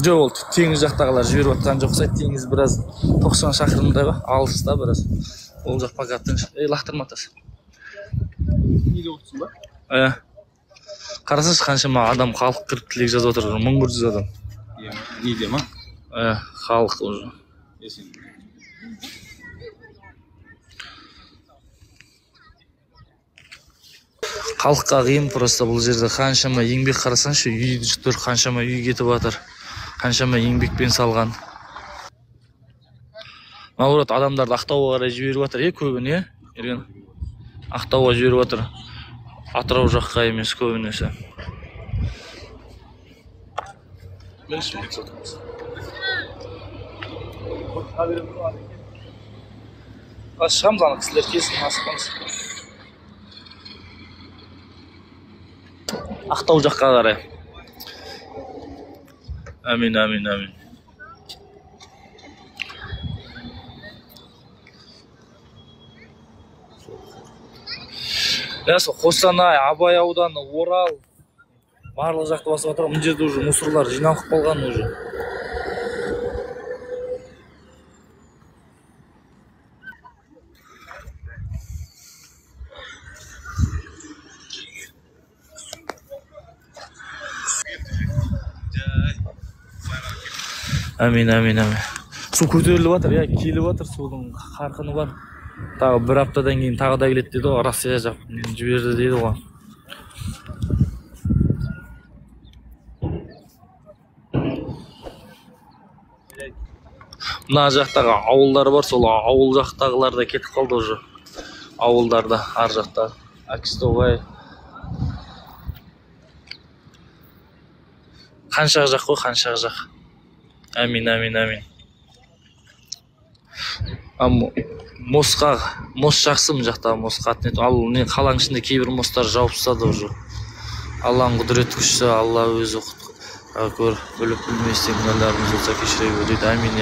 Жоқ, ол теңіз жақтағылар жіберіп жатқан жоқ сайт, теңіз біраз 90 шақырымдай ба, алыста біраз. Ол жақ покаттың лақтырма атасы. Неге отырсың ба? Қарасаңшы қаншама адам халық кіріп тілек жазып отыр, 1100 адам. Неде ма? Халық уже. Халыққа қиын просто бұл жерде, қаншама еңбек қарасаңшы, үй жүктер қаншама үй кетіп жатыр, қаншама еңбекпен салған. Наоборот, адамдарды Ақтауға қарай жіберіп жатыр, көбіне, ерген. Ақтауға жіберіп жатыр. Атырау жаққа емес көбінесе. Шығамыз, ана кісілер келсін, асықпаңыз. Ақтау жаққа қарай. Амин. Сол Қостанай, Абай ауданы, Орал, барлық жақты басып жатыр. Мына жерде уже мусорлар жиналып қалған уже. Амин. Су көтеріліп жатыр, келіп жатыр, судың қарқыны бар. Тағы бір аптадан кейін тағы да келеді дейді ғой, Россия жақ жіберді дейді ғой. Мына жақтағы ауылдар бар, сол ауыл жақтағылар да кетіп қалды уже. Ауылдарда, ар жақта. Акстовай. Қаншақ жақ қой, қаншақ жақ. Амин. Мост жақсы мына жақтағы мост қатынет. Ал қаланың ішінде кейбір мосттар жауып тастады уже. Алланың құдіреті күшті, Алла өзі көр, біліп білместен күнәларымыз болса кешіре гөр дейді. Амин.